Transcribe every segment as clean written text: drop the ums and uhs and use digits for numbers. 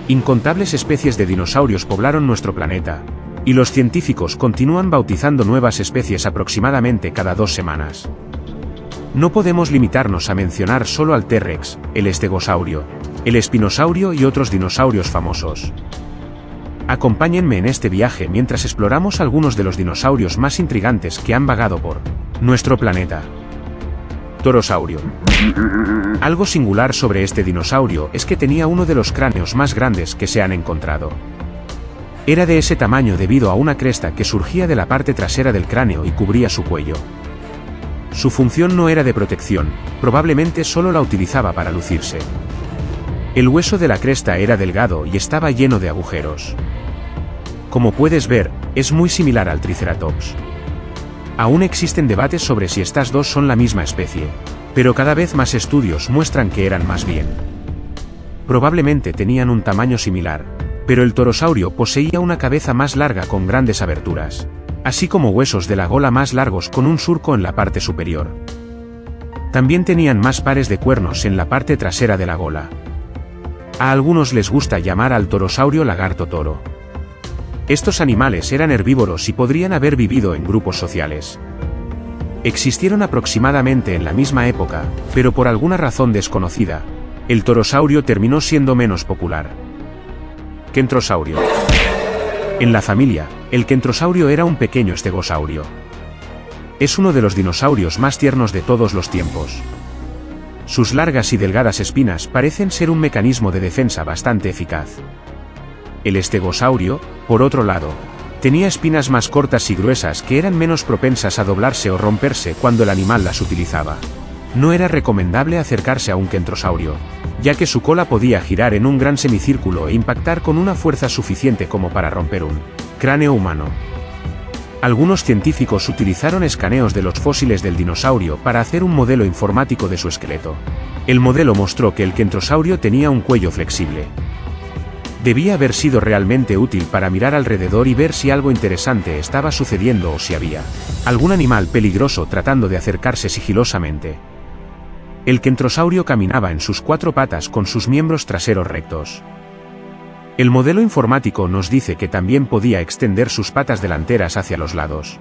Incontables especies de dinosaurios poblaron nuestro planeta, y los científicos continúan bautizando nuevas especies aproximadamente cada 2 semanas. No podemos limitarnos a mencionar solo al T-Rex, el estegosaurio, el espinosaurio y otros dinosaurios famosos. Acompáñenme en este viaje mientras exploramos algunos de los dinosaurios más intrigantes que han vagado por nuestro planeta. Torosaurio. Algo singular sobre este dinosaurio es que tenía uno de los cráneos más grandes que se han encontrado. Era de ese tamaño debido a una cresta que surgía de la parte trasera del cráneo y cubría su cuello. Su función no era de protección, probablemente solo la utilizaba para lucirse. El hueso de la cresta era delgado y estaba lleno de agujeros. Como puedes ver, es muy similar al Triceratops. Aún existen debates sobre si estas dos son la misma especie, pero cada vez más estudios muestran que eran más bien. Probablemente tenían un tamaño similar, pero el torosaurio poseía una cabeza más larga con grandes aberturas, así como huesos de la gola más largos con un surco en la parte superior. También tenían más pares de cuernos en la parte trasera de la gola. A algunos les gusta llamar al torosaurio lagarto toro. Estos animales eran herbívoros y podrían haber vivido en grupos sociales. Existieron aproximadamente en la misma época, pero por alguna razón desconocida, el torosaurio terminó siendo menos popular. Kentrosaurio. En la familia, el kentrosaurio era un pequeño estegosaurio. Es uno de los dinosaurios más tiernos de todos los tiempos. Sus largas y delgadas espinas parecen ser un mecanismo de defensa bastante eficaz. El estegosaurio, por otro lado, tenía espinas más cortas y gruesas que eran menos propensas a doblarse o romperse cuando el animal las utilizaba. No era recomendable acercarse a un kentrosaurio, ya que su cola podía girar en un gran semicírculo e impactar con una fuerza suficiente como para romper un cráneo humano. Algunos científicos utilizaron escaneos de los fósiles del dinosaurio para hacer un modelo informático de su esqueleto. El modelo mostró que el kentrosaurio tenía un cuello flexible. Debía haber sido realmente útil para mirar alrededor y ver si algo interesante estaba sucediendo o si había algún animal peligroso tratando de acercarse sigilosamente. El kentrosaurio caminaba en sus 4 patas con sus miembros traseros rectos. El modelo informático nos dice que también podía extender sus patas delanteras hacia los lados.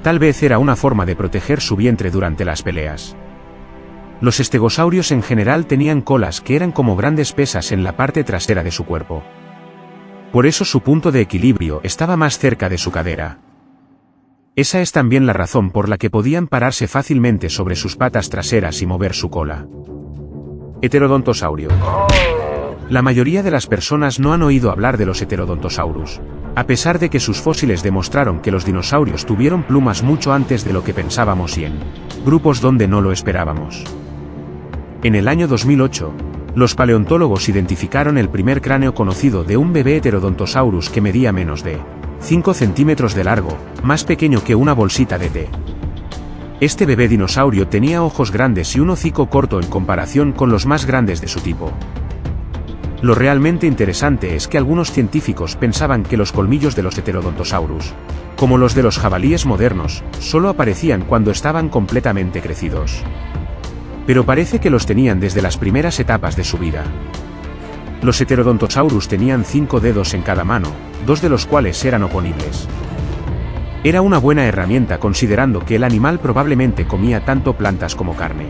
Tal vez era una forma de proteger su vientre durante las peleas. Los estegosaurios en general tenían colas que eran como grandes pesas en la parte trasera de su cuerpo. Por eso su punto de equilibrio estaba más cerca de su cadera. Esa es también la razón por la que podían pararse fácilmente sobre sus patas traseras y mover su cola. Heterodontosaurio. La mayoría de las personas no han oído hablar de los Heterodontosaurus, a pesar de que sus fósiles demostraron que los dinosaurios tuvieron plumas mucho antes de lo que pensábamos y en grupos donde no lo esperábamos. En el año 2008, los paleontólogos identificaron el primer cráneo conocido de un bebé Heterodontosaurus que medía menos de 5 centímetros de largo, más pequeño que una bolsita de té. Este bebé dinosaurio tenía ojos grandes y un hocico corto en comparación con los más grandes de su tipo. Lo realmente interesante es que algunos científicos pensaban que los colmillos de los Heterodontosaurus, como los de los jabalíes modernos, solo aparecían cuando estaban completamente crecidos. Pero parece que los tenían desde las primeras etapas de su vida. Los Heterodontosaurus tenían 5 dedos en cada mano, 2 de los cuales eran oponibles. Era una buena herramienta considerando que el animal probablemente comía tanto plantas como carne.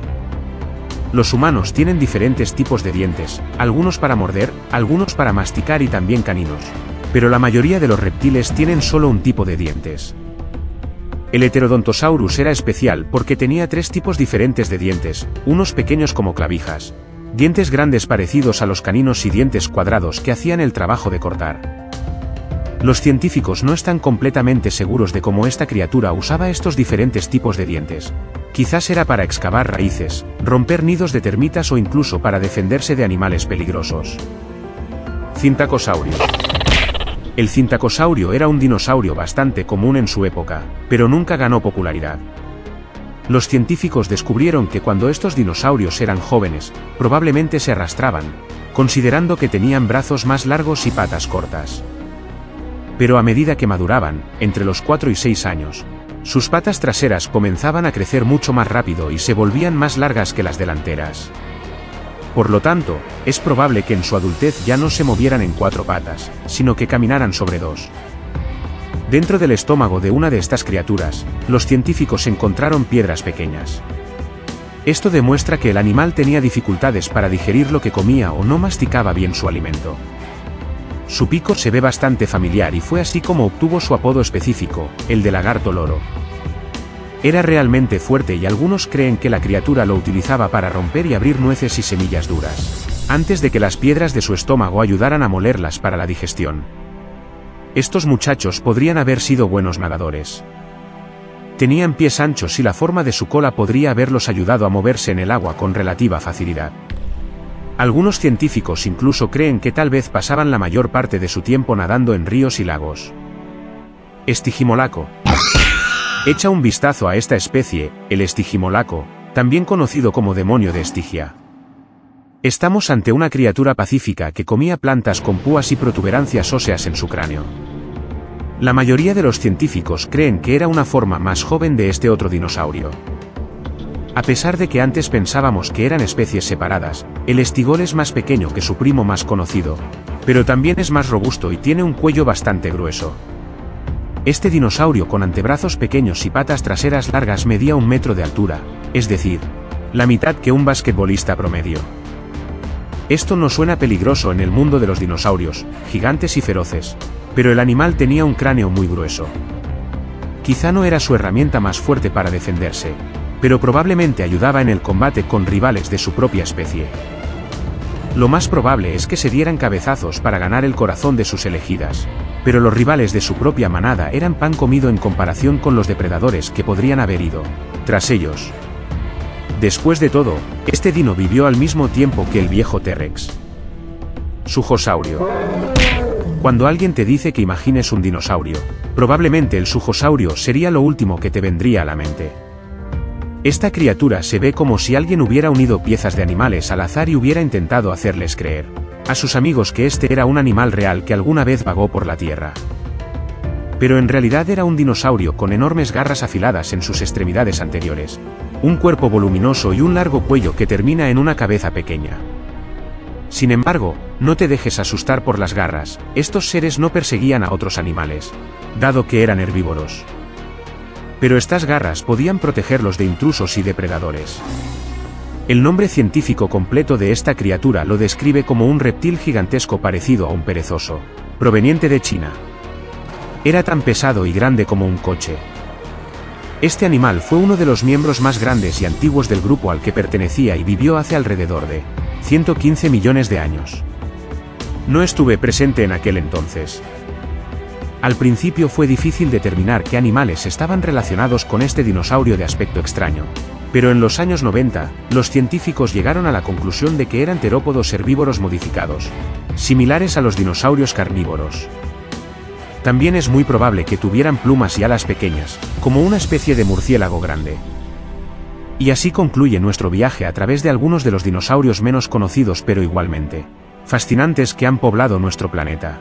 Los humanos tienen diferentes tipos de dientes, algunos para morder, algunos para masticar y también caninos, pero la mayoría de los reptiles tienen solo un tipo de dientes. El Heterodontosaurus era especial porque tenía 3 tipos diferentes de dientes, unos pequeños como clavijas, dientes grandes parecidos a los caninos y dientes cuadrados que hacían el trabajo de cortar. Los científicos no están completamente seguros de cómo esta criatura usaba estos diferentes tipos de dientes. Quizás era para excavar raíces, romper nidos de termitas o incluso para defenderse de animales peligrosos. Cintacosaurio. El cintacosaurio era un dinosaurio bastante común en su época, pero nunca ganó popularidad. Los científicos descubrieron que cuando estos dinosaurios eran jóvenes, probablemente se arrastraban, considerando que tenían brazos más largos y patas cortas. Pero a medida que maduraban, entre los 4 y 6 años, sus patas traseras comenzaban a crecer mucho más rápido y se volvían más largas que las delanteras. Por lo tanto, es probable que en su adultez ya no se movieran en 4 patas, sino que caminaran sobre 2. Dentro del estómago de una de estas criaturas, los científicos encontraron piedras pequeñas. Esto demuestra que el animal tenía dificultades para digerir lo que comía o no masticaba bien su alimento. Su pico se ve bastante familiar y fue así como obtuvo su apodo específico, el de lagarto loro. Era realmente fuerte y algunos creen que la criatura lo utilizaba para romper y abrir nueces y semillas duras, antes de que las piedras de su estómago ayudaran a molerlas para la digestión. Estos muchachos podrían haber sido buenos nadadores. Tenían pies anchos y la forma de su cola podría haberlos ayudado a moverse en el agua con relativa facilidad. Algunos científicos incluso creen que tal vez pasaban la mayor parte de su tiempo nadando en ríos y lagos. Estigimolaco. Echa un vistazo a esta especie, el estigimolaco, también conocido como demonio de Estigia. Estamos ante una criatura pacífica que comía plantas con púas y protuberancias óseas en su cráneo. La mayoría de los científicos creen que era una forma más joven de este otro dinosaurio. A pesar de que antes pensábamos que eran especies separadas, el estigol es más pequeño que su primo más conocido, pero también es más robusto y tiene un cuello bastante grueso. Este dinosaurio con antebrazos pequeños y patas traseras largas medía 1 metro de altura, es decir, la mitad que un basquetbolista promedio. Esto no suena peligroso en el mundo de los dinosaurios, gigantes y feroces, pero el animal tenía un cráneo muy grueso. Quizá no era su herramienta más fuerte para defenderse, pero probablemente ayudaba en el combate con rivales de su propia especie. Lo más probable es que se dieran cabezazos para ganar el corazón de sus elegidas, pero los rivales de su propia manada eran pan comido en comparación con los depredadores que podrían haber ido tras ellos. Después de todo, este dino vivió al mismo tiempo que el viejo T-Rex. Sujosaurio. Cuando alguien te dice que imagines un dinosaurio, probablemente el sujosaurio sería lo último que te vendría a la mente. Esta criatura se ve como si alguien hubiera unido piezas de animales al azar y hubiera intentado hacerles creer a sus amigos que este era un animal real que alguna vez vagó por la Tierra. Pero en realidad era un dinosaurio con enormes garras afiladas en sus extremidades anteriores, un cuerpo voluminoso y un largo cuello que termina en una cabeza pequeña. Sin embargo, no te dejes asustar por las garras, estos seres no perseguían a otros animales, dado que eran herbívoros. Pero estas garras podían protegerlos de intrusos y depredadores. El nombre científico completo de esta criatura lo describe como un reptil gigantesco parecido a un perezoso, proveniente de China. Era tan pesado y grande como un coche. Este animal fue uno de los miembros más grandes y antiguos del grupo al que pertenecía y vivió hace alrededor de 115 millones de años. No estuve presente en aquel entonces. Al principio fue difícil determinar qué animales estaban relacionados con este dinosaurio de aspecto extraño, pero en los años 90, los científicos llegaron a la conclusión de que eran terópodos herbívoros modificados, similares a los dinosaurios carnívoros. También es muy probable que tuvieran plumas y alas pequeñas, como una especie de murciélago grande. Y así concluye nuestro viaje a través de algunos de los dinosaurios menos conocidos pero igualmente fascinantes que han poblado nuestro planeta.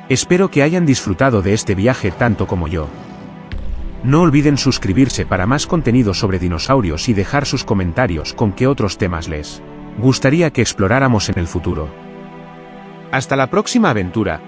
Espero que hayan disfrutado de este viaje tanto como yo. No olviden suscribirse para más contenido sobre dinosaurios y dejar sus comentarios con qué otros temas les gustaría que exploráramos en el futuro. Hasta la próxima aventura.